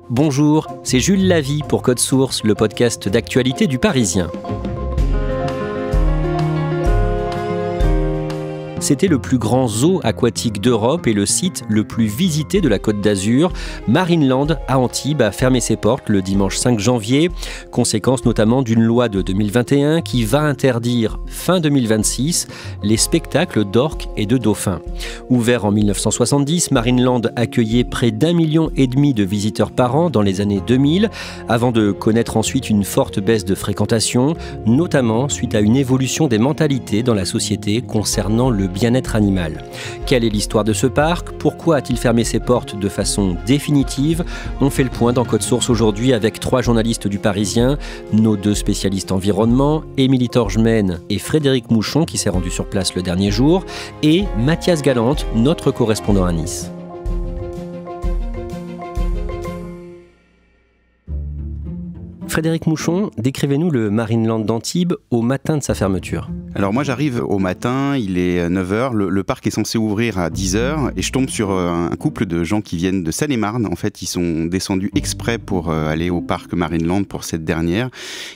Bonjour, c'est Jules Lavie pour Code Source, le podcast d'actualité du Parisien. C'était le plus grand zoo aquatique d'Europe et le site le plus visité de la Côte d'Azur. Marineland à Antibes a fermé ses portes le dimanche 5 janvier, conséquence notamment d'une loi de 2021 qui va interdire fin 2026 les spectacles d'orques et de dauphins. Ouvert en 1970, Marineland accueillait près d'1,5 million de visiteurs par an dans les années 2000, avant de connaître ensuite une forte baisse de fréquentation, notamment suite à une évolution des mentalités dans la société concernant le bien-être animal. Quelle est l'histoire de ce parc? Pourquoi a-t-il fermé ses portes de façon définitive? On fait le point dans Code Source aujourd'hui avec 3 journalistes du Parisien, nos 2 spécialistes environnement, Émilie Torgemène et Frédéric Mouchon qui s'est rendu sur place le dernier jour, et Mathias Galante, notre correspondant à Nice. Frédéric Mouchon, décrivez-nous le Marineland d'Antibes au matin de sa fermeture. Alors moi j'arrive au matin, il est 9h, le parc est censé ouvrir à 10h et je tombe sur un couple de gens qui viennent de Seine-et-Marne. En fait, ils sont descendus exprès pour aller au parc Marineland pour cette dernière.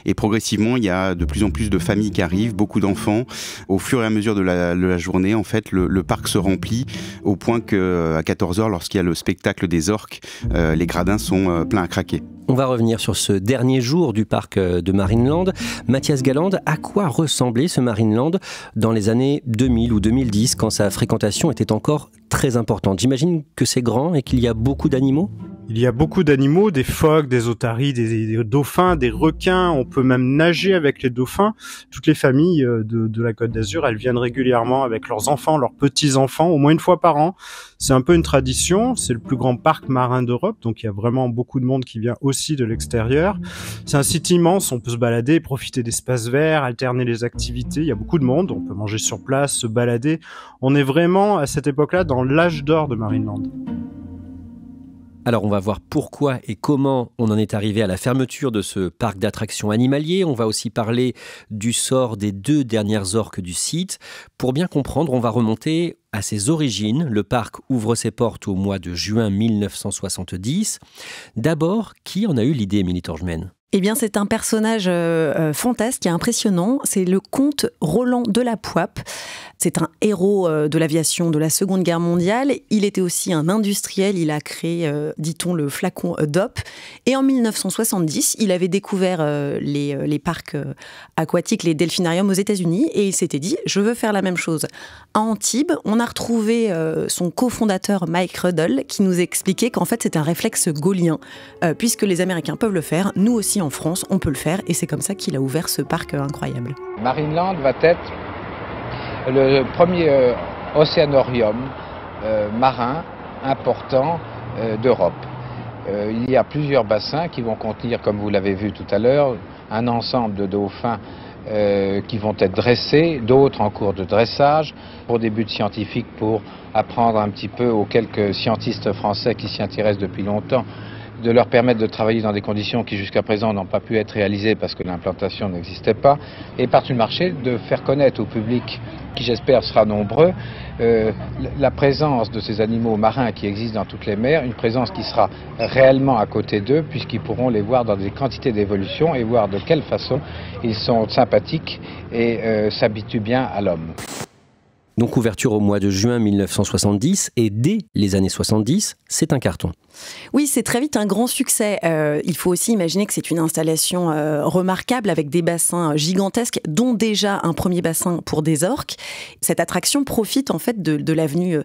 Et progressivement, il y a de plus en plus de familles qui arrivent, beaucoup d'enfants. Au fur et à mesure de la journée, en fait, le parc se remplit au point qu'à 14h, lorsqu'il y a le spectacle des orques, les gradins sont pleins à craquer. On va revenir sur ce dernier jour du parc de Marineland. Mathias Galante, à quoi ressemblait ce Marineland dans les années 2000 ou 2010, quand sa fréquentation était encore très importante? J'imagine que c'est grand et qu'il y a beaucoup d'animaux. Il y a beaucoup d'animaux, des phoques, des otaries, des dauphins, des requins. On peut même nager avec les dauphins. Toutes les familles de la Côte d'Azur, elles viennent régulièrement avec leurs enfants, leurs petits-enfants, au moins une fois par an. C'est un peu une tradition. C'est le plus grand parc marin d'Europe, donc il y a vraiment beaucoup de monde qui vient aussi de l'extérieur. C'est un site immense, on peut se balader, profiter d'espaces verts, alterner les activités. Il y a beaucoup de monde, on peut manger sur place, se balader. On est vraiment, à cette époque-là, dans l'âge d'or de Marineland. Alors on va voir pourquoi et comment on en est arrivé à la fermeture de ce parc d'attractions animaliers. On va aussi parler du sort des 2 dernières orques du site. Pour bien comprendre, on va remonter à ses origines. Le parc ouvre ses portes au mois de juin 1970. D'abord, qui en a eu l'idée, Émilie Torgemène ? Eh bien, c'est un personnage fantasque et impressionnant. C'est le comte Roland de la Poype. C'est un héros de l'aviation de la Seconde Guerre mondiale. Il était aussi un industriel. Il a créé, dit-on, le flacon DOP. Et en 1970, il avait découvert les parcs aquatiques, les delphinariums aux États-Unis. Et il s'était dit, je veux faire la même chose. À Antibes, on a retrouvé son cofondateur Mike Ruddle qui nous expliquait qu'en fait, c'est un réflexe gaulien. Puisque les Américains peuvent le faire, nous aussi en France, on peut le faire. Et c'est comme ça qu'il a ouvert ce parc incroyable. Marineland va être le premier océanarium marin important d'Europe. Il y a plusieurs bassins qui vont contenir, comme vous l'avez vu tout à l'heure, un ensemble de dauphins qui vont être dressés, d'autres en cours de dressage, pour des buts scientifiques, pour apprendre un petit peu aux quelques scientistes français qui s'y intéressent depuis longtemps, de leur permettre de travailler dans des conditions qui jusqu'à présent n'ont pas pu être réalisées parce que l'implantation n'existait pas, et par-dessus le marché de faire connaître au public, qui j'espère sera nombreux, la présence de ces animaux marins qui existent dans toutes les mers, une présence qui sera réellement à côté d'eux puisqu'ils pourront les voir dans des quantités d'évolution et voir de quelle façon ils sont sympathiques et s'habituent bien à l'homme. Donc ouverture au mois de juin 1970 et dès les années 70, c'est un carton. Oui, c'est très vite un grand succès. Il faut aussi imaginer que c'est une installation remarquable avec des bassins gigantesques, dont déjà un premier bassin pour des orques. Cette attraction profite en fait de l'avenue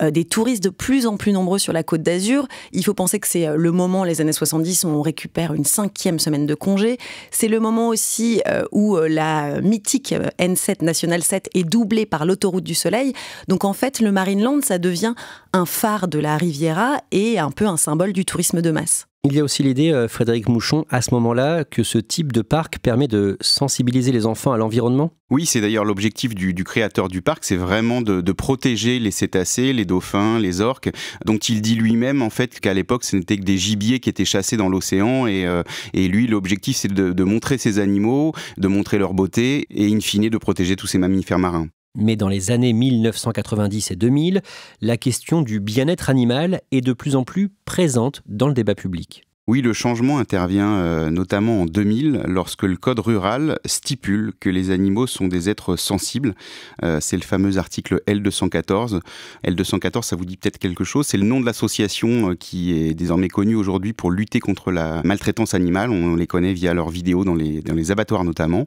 des touristes de plus en plus nombreux sur la Côte d'Azur. Il faut penser que c'est le moment, les années 70, où on récupère une 5e semaine de congé. C'est le moment aussi où la mythique N7 National 7 est doublée par l'autoroute du Soleil. Donc en fait, le Marineland, ça devient un phare de la Riviera et un peu un symbole du tourisme de masse. Il y a aussi l'idée, Frédéric Mouchon, à ce moment-là, que ce type de parc permet de sensibiliser les enfants à l'environnement ? Oui, c'est d'ailleurs l'objectif du créateur du parc, c'est vraiment de protéger les cétacés, les dauphins, les orques, dont il dit lui-même en fait qu'à l'époque ce n'était que des gibiers qui étaient chassés dans l'océan et lui l'objectif c'est de montrer ces animaux, de montrer leur beauté et in fine de protéger tous ces mammifères marins. Mais dans les années 1990 et 2000, la question du bien-être animal est de plus en plus présente dans le débat public. Oui, le changement intervient notamment en 2000 lorsque le code rural stipule que les animaux sont des êtres sensibles. C'est le fameux article L214. L214, ça vous dit peut-être quelque chose. C'est le nom de l'association qui est désormais connue aujourd'hui pour lutter contre la maltraitance animale. On les connaît via leurs vidéos dans les abattoirs notamment.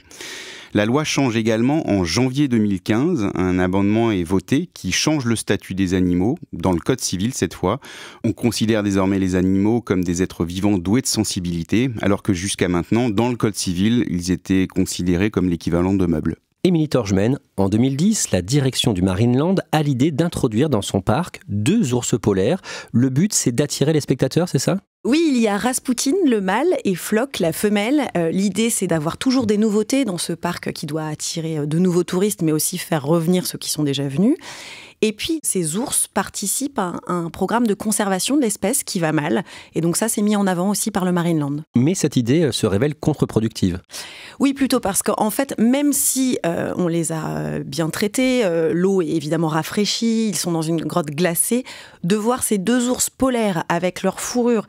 La loi change également en janvier 2015. Un amendement est voté qui change le statut des animaux, dans le code civil cette fois. On considère désormais les animaux comme des êtres vivants doués de sensibilité, alors que jusqu'à maintenant, dans le code civil, ils étaient considérés comme l'équivalent de meubles. Émilie Torgemène, en 2010, la direction du Marineland a l'idée d'introduire dans son parc 2 ours polaires. Le but, c'est d'attirer les spectateurs, c'est ça ? Oui, il y a Rasputin, le mâle, et Flock, la femelle. L'idée, c'est d'avoir toujours des nouveautés dans ce parc qui doit attirer de nouveaux touristes, mais aussi faire revenir ceux qui sont déjà venus. Et puis, ces ours participent à un programme de conservation de l'espèce qui va mal. Et donc ça, c'est mis en avant aussi par le Marineland. Mais cette idée se révèle contre-productive. Oui, plutôt parce qu'en fait, même si on les a bien traités, l'eau est évidemment rafraîchie, ils sont dans une grotte glacée, de voir ces 2 ours polaires avec leur fourrure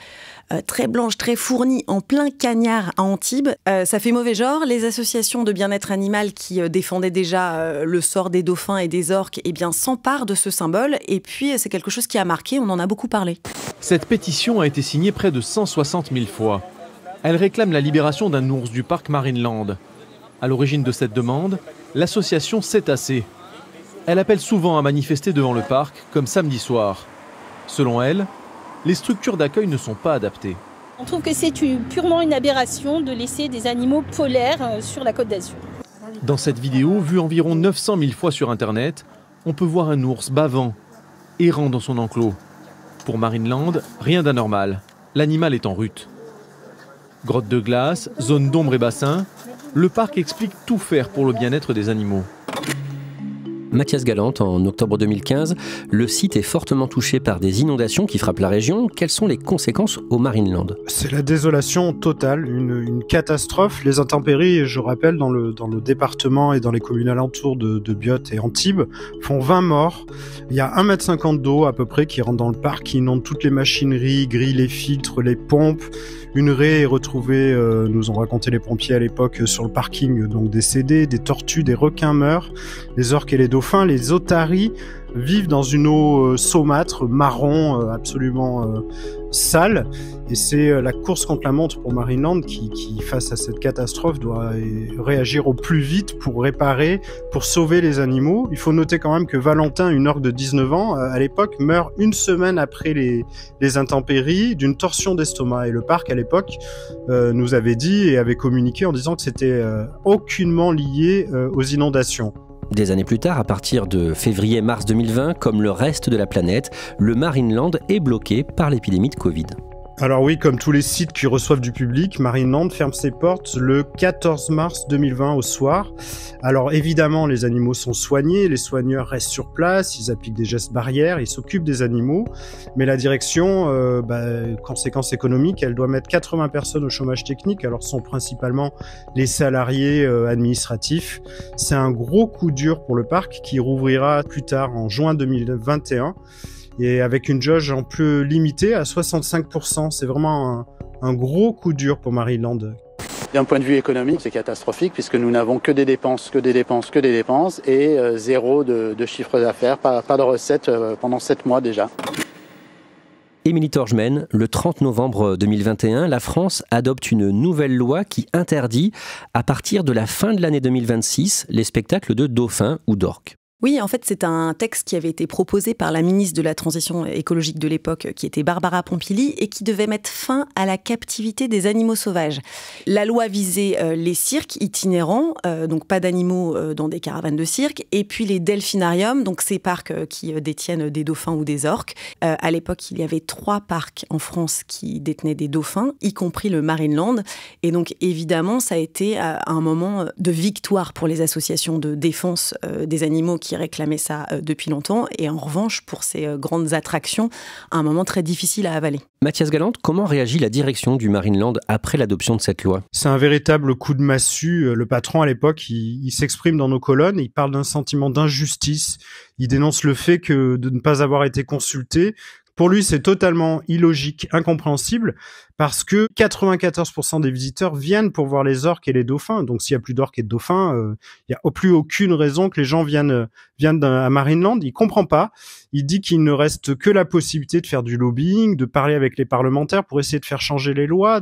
très blanche, très fournie, en plein cagnard à Antibes, ça fait mauvais genre. Les associations de bien-être animal qui défendaient déjà le sort des dauphins et des orques, eh bien, s'emparent de ce symbole. Et puis, c'est quelque chose qui a marqué, on en a beaucoup parlé. Cette pétition a été signée près de 160 000 fois. Elle réclame la libération d'un ours du parc Marineland. À l'origine de cette demande, l'association Cétacés. Elle appelle souvent à manifester devant le parc, comme samedi soir. Selon elle, les structures d'accueil ne sont pas adaptées. On trouve que c'est purement une aberration de laisser des animaux polaires sur la Côte d'Azur. Dans cette vidéo, vue environ 900 000 fois sur Internet, on peut voir un ours bavant, errant dans son enclos. Pour Marineland, rien d'anormal. L'animal est en rut. Grotte de glace, zone d'ombre et bassin, le parc explique tout faire pour le bien-être des animaux. Mathias Galante, en octobre 2015, le site est fortement touché par des inondations qui frappent la région. Quelles sont les conséquences au Marineland ? C'est la désolation totale, une catastrophe. Les intempéries, je rappelle, dans le département et dans les communes alentours de Biot et Antibes, font 20 morts. Il y a 1,50 m d'eau à peu près qui rentre dans le parc, qui inonde toutes les machineries, grille les filtres, les pompes. Une raie est retrouvée, nous ont raconté les pompiers à l'époque, sur le parking, donc décédés, des tortues, des requins meurent, les orques et les dauphins, les otaries vivent dans une eau saumâtre, marron, absolument sale. Et c'est la course contre la montre pour Marineland qui, face à cette catastrophe, doit réagir au plus vite pour réparer, pour sauver les animaux. Il faut noter quand même que Valentin, une orque de 19 ans, à l'époque, meurt 1 semaine après les intempéries d'une torsion d'estomac. Et le parc, à l'époque, nous avait dit et avait communiqué en disant que c'était aucunement lié aux inondations. Des années plus tard, à partir de février-mars 2020, comme le reste de la planète, le Marineland est bloqué par l'épidémie de Covid. Alors oui, comme tous les sites qui reçoivent du public, Marineland ferme ses portes le 14 mars 2020 au soir. Alors évidemment, les animaux sont soignés, les soigneurs restent sur place, ils appliquent des gestes barrières, ils s'occupent des animaux. Mais la direction, conséquence économique, elle doit mettre 80 personnes au chômage technique. Alors ce sont principalement les salariés administratifs. C'est un gros coup dur pour le parc qui rouvrira plus tard en juin 2021. Et avec une jauge en plus limitée à 65%. C'est vraiment un gros coup dur pour Marineland. D'un point de vue économique, c'est catastrophique puisque nous n'avons que des dépenses et zéro de chiffre d'affaires, pas de recettes pendant 7 mois déjà. Émilie Torgemène, le 30 novembre 2021, la France adopte une nouvelle loi qui interdit, à partir de la fin de l'année 2026, les spectacles de dauphins ou d'orques. Oui, en fait, c'est un texte qui avait été proposé par la ministre de la Transition écologique de l'époque, qui était Barbara Pompili, et qui devait mettre fin à la captivité des animaux sauvages. La loi visait les cirques itinérants, donc pas d'animaux dans des caravanes de cirque, et puis les delphinariums, donc ces parcs qui détiennent des dauphins ou des orques. À l'époque, il y avait 3 parcs en France qui détenaient des dauphins, y compris le Marineland. Et donc, évidemment, ça a été un moment de victoire pour les associations de défense des animaux qui réclamaient ça depuis longtemps. Et en revanche, pour ces grandes attractions, un moment très difficile à avaler. Mathias Galante, comment réagit la direction du Marineland après l'adoption de cette loi ? C'est un véritable coup de massue. Le patron, à l'époque, il s'exprime dans nos colonnes, il parle d'un sentiment d'injustice. Il dénonce le fait de ne pas avoir été consulté. Pour lui, c'est totalement illogique, incompréhensible, parce que 94% des visiteurs viennent pour voir les orques et les dauphins. Donc, s'il y a plus d'orques et de dauphins, il y a plus aucune raison que les gens viennent à Marineland. Il comprend pas. Il dit qu'il ne reste que la possibilité de faire du lobbying, de parler avec les parlementaires pour essayer de faire changer les lois,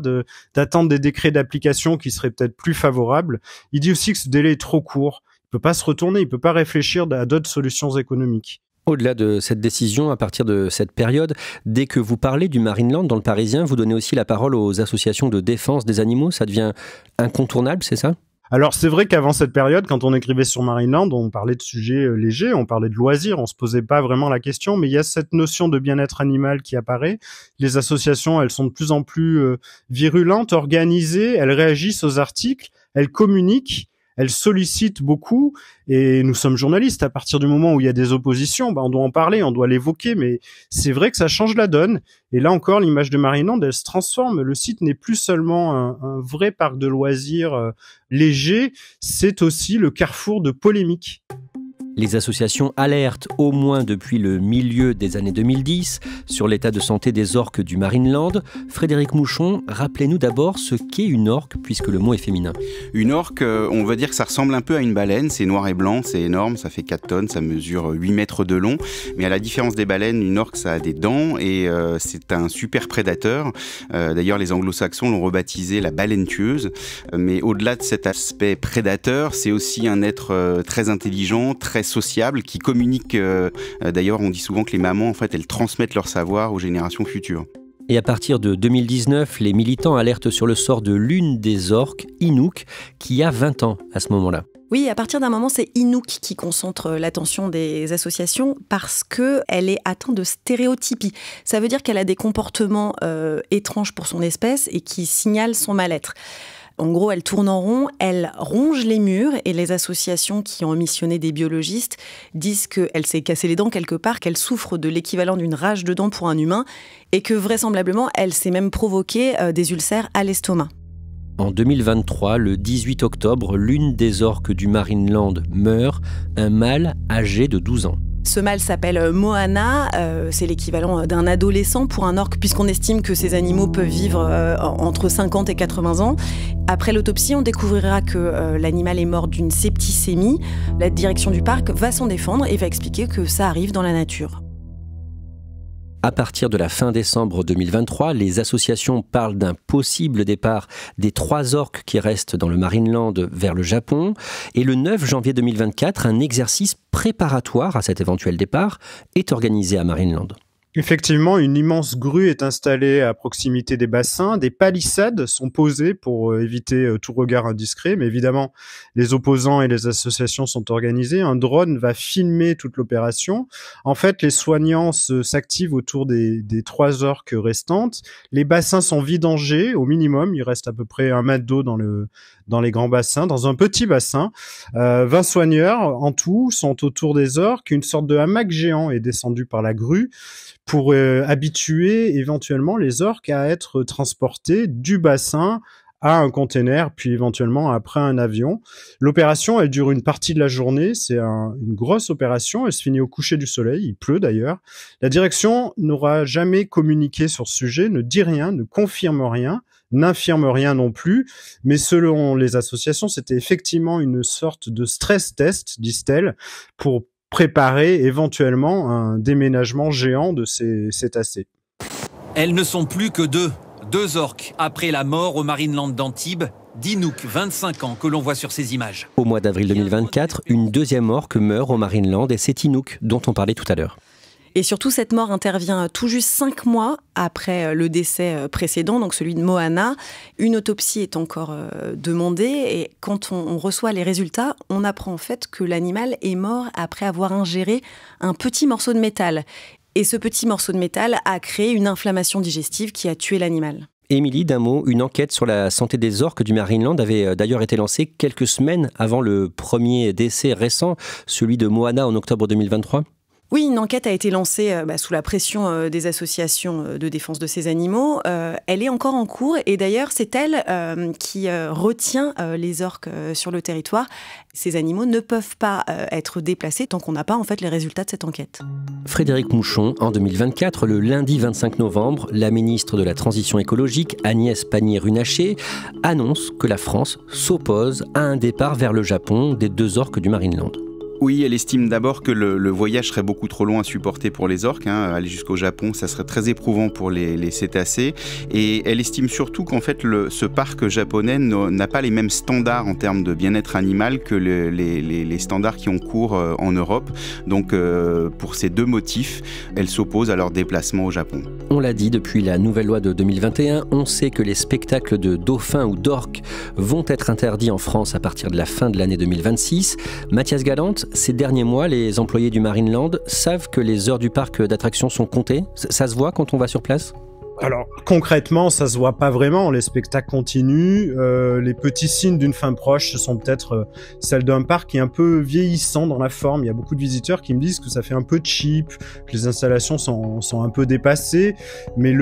d'attendre des décrets d'application qui seraient peut-être plus favorables. Il dit aussi que ce délai est trop court. Il peut pas se retourner, il peut pas réfléchir à d'autres solutions économiques. Au-delà de cette décision, à partir de cette période, dès que vous parlez du Marineland dans le Parisien, vous donnez aussi la parole aux associations de défense des animaux. Ça devient incontournable, c'est ça ? Alors c'est vrai qu'avant cette période, quand on écrivait sur Marineland, on parlait de sujets légers, on parlait de loisirs, on se posait pas vraiment la question, mais il y a cette notion de bien-être animal qui apparaît. Les associations, elles sont de plus en plus virulentes, organisées, elles réagissent aux articles, elles communiquent. Elle sollicite beaucoup, et nous sommes journalistes. À partir du moment où il y a des oppositions, on doit en parler, on doit l'évoquer, mais c'est vrai que ça change la donne. Et là encore, l'image de Marineland, elle se transforme. Le site n'est plus seulement un vrai parc de loisirs léger, c'est aussi le carrefour de polémiques. Les associations alertent, au moins depuis le milieu des années 2010, sur l'état de santé des orques du Marineland. Frédéric Mouchon, rappelez-nous d'abord ce qu'est une orque, puisque le mot est féminin. Une orque, on va dire que ça ressemble un peu à une baleine, c'est noir et blanc, c'est énorme, ça fait 4 tonnes, ça mesure 8 mètres de long. Mais à la différence des baleines, une orque, ça a des dents et c'est un super prédateur. D'ailleurs, les anglo-saxons l'ont rebaptisé la baleine tueuse. Mais au-delà de cet aspect prédateur, c'est aussi un être très intelligent, très sociable, qui communique. D'ailleurs, on dit souvent que les mamans, en fait, elles transmettent leur savoir aux générations futures. Et à partir de 2019, les militants alertent sur le sort de l'une des orques, Inuk, qui a 20 ans à ce moment-là. Oui, à partir d'un moment, c'est Inuk qui concentre l'attention des associations parce qu'elle est atteinte de stéréotypie. Ça veut dire qu'elle a des comportements étranges pour son espèce et qui signalent son mal-être. En gros, elle tourne en rond, elle ronge les murs et les associations qui ont missionné des biologistes disent qu'elle s'est cassé les dents quelque part, qu'elle souffre de l'équivalent d'une rage de dents pour un humain et que vraisemblablement, elle s'est même provoqué des ulcères à l'estomac. En 2023, le 18 octobre, l'une des orques du Marineland meurt, un mâle âgé de 12 ans. Ce mâle s'appelle Moana, c'est l'équivalent d'un adolescent pour un orque, puisqu'on estime que ces animaux peuvent vivre entre 50 et 80 ans. Après l'autopsie, on découvrira que l'animal est mort d'une septicémie. La direction du parc va s'en défendre et va expliquer que ça arrive dans la nature. À partir de la fin décembre 2023, les associations parlent d'un possible départ des 3 orques qui restent dans le Marineland vers le Japon. Et le 9 janvier 2024, un exercice préparatoire à cet éventuel départ est organisé à Marineland. Effectivement, une immense grue est installée à proximité des bassins. Des palissades sont posées pour éviter tout regard indiscret. Mais évidemment, les opposants et les associations sont organisés. Un drone va filmer toute l'opération. En fait, les soignants s'activent autour des 3 orques restantes. Les bassins sont vidangés au minimum. Il reste à peu près 1 mètre d'eau dans les grands bassins. Dans un petit bassin, 20 soigneurs en tout sont autour des orques. Une sorte de hamac géant est descendu par la grue pour habituer éventuellement les orques à être transportés du bassin à un container, puis éventuellement après un avion. L'opération, elle dure une partie de la journée, c'est une grosse opération, elle se finit au coucher du soleil, il pleut d'ailleurs. La direction n'aura jamais communiqué sur ce sujet, ne dit rien, ne confirme rien, n'infirme rien non plus, mais selon les associations, c'était effectivement une sorte de stress test, disent-elles, pour préparer éventuellement un déménagement géant de ces cétacés. Elles ne sont plus que 2 orques après la mort au Marineland d'Antibes d'Inuk, 25 ans, que l'on voit sur ces images. Au mois d'avril 2024, une 2e orque meurt au Marineland et c'est Inuk dont on parlait tout à l'heure. Et surtout, cette mort intervient tout juste 5 mois après le décès précédent, donc celui de Moana. Une autopsie est encore demandée et quand on reçoit les résultats, on apprend en fait que l'animal est mort après avoir ingéré un petit morceau de métal. Et ce petit morceau de métal a créé une inflammation digestive qui a tué l'animal. Émilie, d'un mot, une enquête sur la santé des orques du Marineland avait d'ailleurs été lancée quelques semaines avant le premier décès récent, celui de Moana en octobre 2023. Oui, une enquête a été lancée sous la pression des associations de défense de ces animaux. Elle est encore en cours et d'ailleurs, c'est elle qui retient les orques sur le territoire. Ces animaux ne peuvent pas être déplacés tant qu'on n'a pas en fait les résultats de cette enquête. Frédéric Mouchon, en 2024, le lundi 25 novembre, la ministre de la Transition écologique, Agnès Pannier-Runacher, annonce que la France s'oppose à un départ vers le Japon des 2 orques du Marineland. Oui, elle estime d'abord que le voyage serait beaucoup trop long à supporter pour les orques. Aller jusqu'au Japon, ça serait très éprouvant pour les cétacés. Et elle estime surtout qu'en fait, ce parc japonais n'a pas les mêmes standards en termes de bien-être animal que les standards qui ont cours en Europe. Donc, pour ces 2 motifs, elle s'oppose à leur déplacement au Japon. On l'a dit, depuis la nouvelle loi de 2021, on sait que les spectacles de dauphins ou d'orques vont être interdits en France à partir de la fin de l'année 2026. Mathias Galante, ces derniers mois, les employés du Marineland savent que les heures du parc d'attractions sont comptées. Ça se voit quand on va sur place ? Alors concrètement, ça se voit pas vraiment. Les spectacles continuent. Les petits signes d'une fin proche, ce sont peut-être celles d'un parc qui est un peu vieillissant dans la forme. Il y a beaucoup de visiteurs qui me disent que ça fait un peu cheap, que les installations sont un peu dépassées. Mais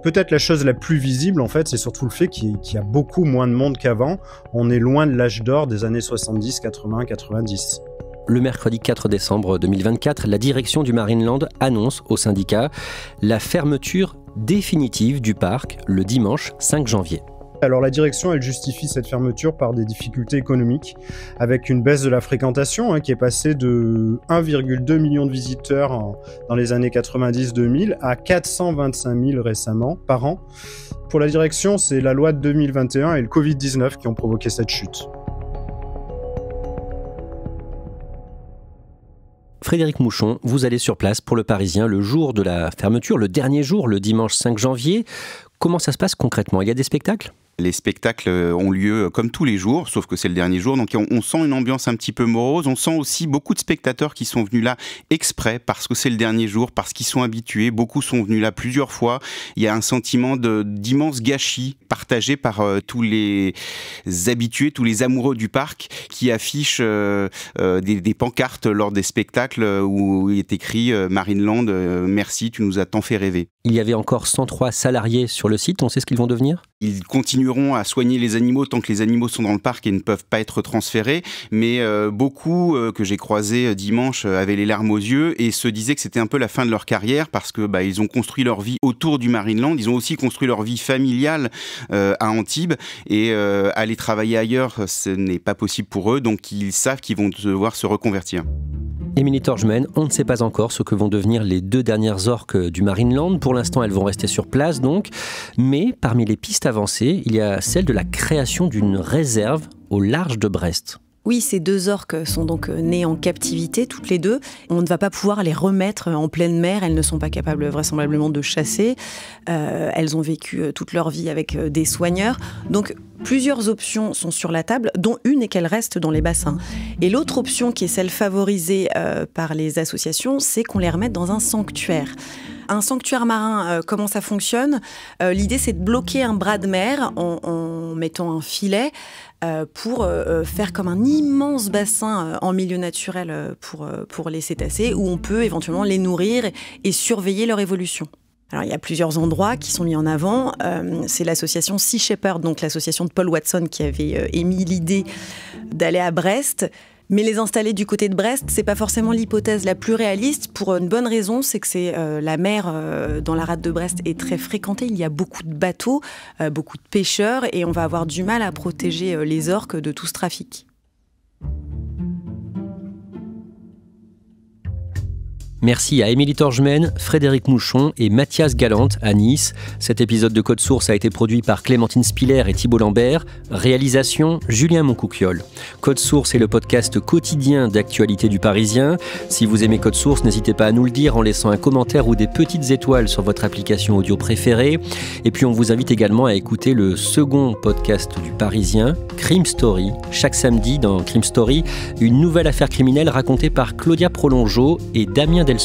peut-être la chose la plus visible, en fait, c'est surtout le fait qu'il y a beaucoup moins de monde qu'avant. On est loin de l'âge d'or des années 70, 80, 90. Le mercredi 4 décembre 2024, la direction du Marineland annonce au syndicat la fermeture définitive du parc le dimanche 5 janvier. Alors la direction, elle justifie cette fermeture par des difficultés économiques, avec une baisse de la fréquentation qui est passée de 1,2 million de visiteurs dans les années 90-2000 à 425 000 récemment par an. Pour la direction, c'est la loi de 2021 et le Covid-19 qui ont provoqué cette chute. Frédéric Mouchon, vous allez sur place pour Le Parisien le jour de la fermeture, le dernier jour, le dimanche 5 janvier. Comment ça se passe concrètement ? Il y a des spectacles ? Les spectacles ont lieu comme tous les jours, sauf que c'est le dernier jour. Donc on sent une ambiance un petit peu morose. On sent aussi beaucoup de spectateurs qui sont venus là exprès parce que c'est le dernier jour, parce qu'ils sont habitués. Beaucoup sont venus là plusieurs fois. Il y a un sentiment d'immense gâchis partagé par tous les habitués, tous les amoureux du parc qui affichent des pancartes lors des spectacles où il est écrit « Marineland, merci, tu nous as tant fait rêver ». Il y avait encore 103 salariés sur le site. On sait ce qu'ils vont devenir ? Ils continueront à soigner les animaux tant que les animaux sont dans le parc et ne peuvent pas être transférés. Mais beaucoup que j'ai croisés dimanche avaient les larmes aux yeux et se disaient que c'était un peu la fin de leur carrière parce que ils ont construit leur vie autour du Marineland. Ils ont aussi construit leur vie familiale à Antibes et aller travailler ailleurs, ce n'est pas possible pour eux. Donc ils savent qu'ils vont devoir se reconvertir. Émilie Torgemène, on ne sait pas encore ce que vont devenir les 2 dernières orques du Marineland. Pour l'instant, elles vont rester sur place donc. Mais parmi les pistes avancées, il y a celle de la création d'une réserve au large de Brest. Oui, ces 2 orques sont donc nées en captivité, toutes les 2. On ne va pas pouvoir les remettre en pleine mer. Elles ne sont pas capables vraisemblablement de chasser. Elles ont vécu toute leur vie avec des soigneurs. Donc, plusieurs options sont sur la table, dont une est qu'elles restent dans les bassins. Et l'autre option, qui est celle favorisée par les associations, c'est qu'on les remette dans un sanctuaire. Un sanctuaire marin, comment ça fonctionne ? L'idée, c'est de bloquer un bras de mer en mettant un filet pour faire comme un immense bassin en milieu naturel pour les cétacés, où on peut éventuellement les nourrir et surveiller leur évolution. Alors, il y a plusieurs endroits qui sont mis en avant. C'est l'association Sea Shepherd, donc l'association de Paul Watson, qui avait émis l'idée d'aller à Brest. Mais les installer du côté de Brest, c'est pas forcément l'hypothèse la plus réaliste pour une bonne raison, c'est que la mer dans la rade de Brest est très fréquentée. Il y a beaucoup de bateaux, beaucoup de pêcheurs et on va avoir du mal à protéger les orques de tout ce trafic. Merci à Émilie Torgemène, Frédéric Mouchon et Mathias Galante à Nice. Cet épisode de Code Source a été produit par Clémentine Spiller et Thibault Lambert. Réalisation, Julien Moncouquiol. Code Source est le podcast quotidien d'actualité du Parisien. Si vous aimez Code Source, n'hésitez pas à nous le dire en laissant un commentaire ou des petites étoiles sur votre application audio préférée. Et puis on vous invite également à écouter le second podcast du Parisien, Crime Story. Chaque samedi dans Crime Story, une nouvelle affaire criminelle racontée par Claudia Prolongeau et Damien Delsoni.